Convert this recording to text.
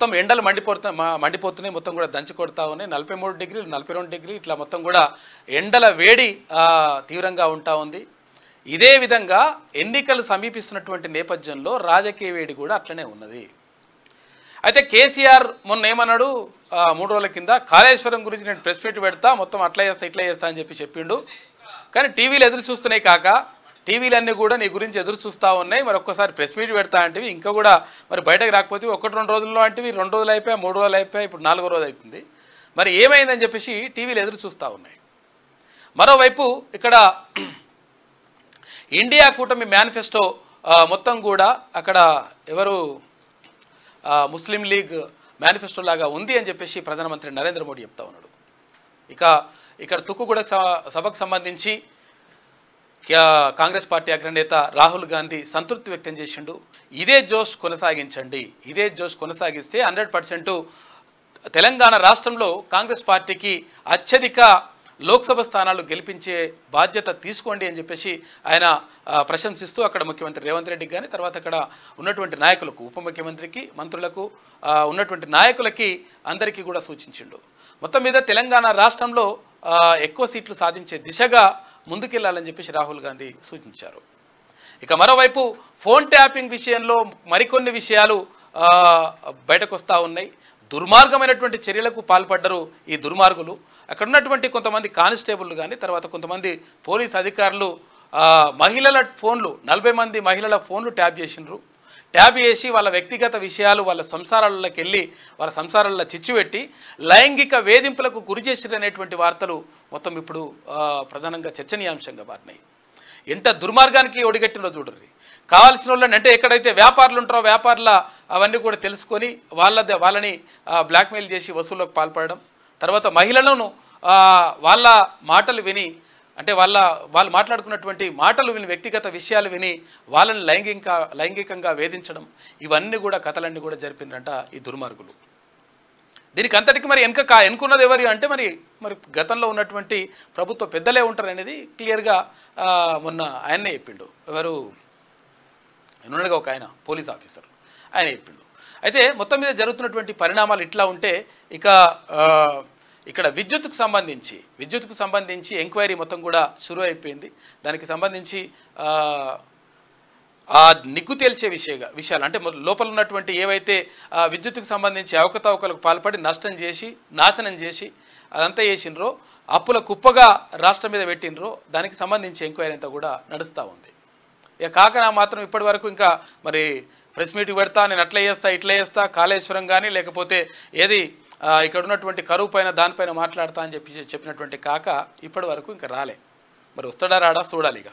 మొత్తం ఎండలు మండిపోతున్నాయి, మొత్తం కూడా దంచి కొడతా ఉన్నాయి. 43 డిగ్రీలు 42 డిగ్రీలు ఇట్లా మొత్తం కూడా ఎండల వేడి తీవ్రంగా ఉంటా ఉంది. ఇదే విధంగా ఎన్నికలు సమీపిస్తున్నటువంటి నేపథ్యంలో రాజకీయ వేడి కూడా అట్లనే ఉన్నది. అయితే కేసీఆర్ మొన్న ఏమన్నాడు, 3 రోజుల కింద కాళేశ్వరం గురించి నేను ప్రెస్ మీట్ పెడతా, మొత్తం అట్లా చేస్తా ఇట్లా చేస్తా అని చెప్పిండు. కానీ టీవీలు ఎదురు చూస్తున్నాయి కాక, టీవీలన్నీ కూడా నీ గురించి ఎదురు చూస్తూ ఉన్నాయి. మరి ఒక్కసారి ప్రెస్ మీట్ పెడతా అంటే ఇంకా కూడా మరి బయటకు రాకపోతే 1-2 రోజుల్లో అంటే 2 రోజులు అయిపోయా, 3 రోజులు అయిపోయా, ఇప్పుడు 4వ రోజు అవుతుంది. మరి ఏమైందని చెప్పేసి టీవీలు ఎదురు చూస్తూ ఉన్నాయి. మరోవైపు ఇక్కడ ఇండియా కూటమి మేనిఫెస్టో మొత్తం కూడా అక్కడ ఎవరు ముస్లిం లీగ్ మేనిఫెస్టో లాగా ఉంది అని చెప్పేసి ప్రధానమంత్రి నరేంద్ర మోడీ చెప్తా ఉన్నాడు. ఇక్కడ తుక్కుగూడ సభకు సంబంధించి కాంగ్రెస్ పార్టీ అగ్రనేత రాహుల్ గాంధీ సంతృప్తి వ్యక్తం చేసిండు. ఇదే జోష్ కొనసాగించండి, ఇదే జోష్ కొనసాగిస్తే 100% తెలంగాణ రాష్ట్రంలో కాంగ్రెస్ పార్టీకి అత్యధిక లోక్సభ స్థానాలు గెలిపించే బాధ్యత తీసుకోండి అని చెప్పేసి ఆయన ప్రశంసిస్తూ అక్కడ ముఖ్యమంత్రి రేవంత్ రెడ్డికి కానీ తర్వాత అక్కడ ఉన్నటువంటి నాయకులకు, ఉప ముఖ్యమంత్రికి, మంత్రులకు, ఉన్నటువంటి నాయకులకి అందరికీ కూడా సూచించిండు. మొత్తం మీద తెలంగాణ రాష్ట్రంలో ఎక్కువ సీట్లు సాధించే దిశగా ముందుకెళ్లాలని చెప్పేసి రాహుల్ గాంధీ సూచించారు. ఇక మరోవైపు ఫోన్ ట్యాపింగ్ విషయంలో మరికొన్ని విషయాలు బయటకు వస్తూ ఉన్నాయి. దుర్మార్గమైనటువంటి చర్యలకు పాల్పడ్డరు ఈ దుర్మార్గులు. అక్కడ ఉన్నటువంటి కొంతమంది కానిస్టేబుల్ కానీ తర్వాత కొంతమంది పోలీస్ అధికారులు మహిళల ఫోన్లు 40 మంది మహిళల ఫోన్లు ట్యాప్ చేసిండ్రు. ట్యాప్ చేసి వాళ్ళ వ్యక్తిగత విషయాలు వాళ్ళ సంసారాలలోకి వెళ్ళి వాళ్ళ సంసారాల్లో చిచ్చుపెట్టి లైంగిక వేధింపులకు గురి చేసిరనేటువంటి వార్తలు మొత్తం ఇప్పుడు ప్రధానంగా చర్చనీయాంశంగా మారినాయి. ఎంత దుర్మార్గానికి ఒడిగట్టినో చూడరు. కావాల్సిన వాళ్ళని అంటే ఎక్కడైతే వ్యాపారులు ఉంటారో వ్యాపారుల అవన్నీ కూడా తెలుసుకొని వాళ్ళని బ్లాక్మెయిల్ చేసి వసూళ్లకు పాల్పడడం, తర్వాత మహిళలను వాళ్ళ మాటలు విని అంటే వాళ్ళు మాట్లాడుకున్నటువంటి మాటలు విని వ్యక్తిగత విషయాలు విని వాళ్ళని లైంగికంగా వేధించడం, ఇవన్నీ కూడా కథలన్నీ కూడా జరిపిందంట ఈ దుర్మార్గులు. దీనికి అంతటికి మరి ఎన్నుకున్నది ఎవరు అంటే మరి గతంలో ఉన్నటువంటి ప్రభుత్వ పెద్దలే ఉంటారు అనేది క్లియర్గా మొన్న ఆయన్నే చెప్పిండు. ఎవరు ఉన్నాడుగా ఒక ఆయన పోలీస్ ఆఫీసర్, ఆయన చెప్పిండు. అయితే మొత్తం మీద జరుగుతున్నటువంటి పరిణామాలు ఇట్లా ఉంటే ఇక ఇక్కడ విద్యుత్కు సంబంధించి ఎంక్వైరీ మొత్తం కూడా షురూ అయిపోయింది. దానికి సంబంధించి ఆ నిగ్గు తేల్చే విషయాలు అంటే లోపల ఉన్నటువంటి ఏవైతే విద్యుత్కు సంబంధించి అవకతవకలకు పాల్పడి నాశనం చేసి అదంతా చేసినరో, అప్పుల కుప్పగా రాష్ట్రం మీద పెట్టినరో దానికి సంబంధించి ఎంక్వైరీ అంతా కూడా నడుస్తూ ఉంది. ఇక కాకనా మాత్రం ఇప్పటి వరకు ఇంకా మరి ప్రెస్ మీటింగ్ పెడతా, నేను అట్లా చేస్తా ఇట్లా చేస్తా, కాళేశ్వరం కానీ లేకపోతే ఏది ఇక్కడ ఉన్నటువంటి కరువు పైన దానిపైన మాట్లాడతా అని చెప్పినటువంటి కాక ఇప్పటి వరకు ఇంకా రాలే. మరి వస్తాడా రాడా చూడాలి ఇక.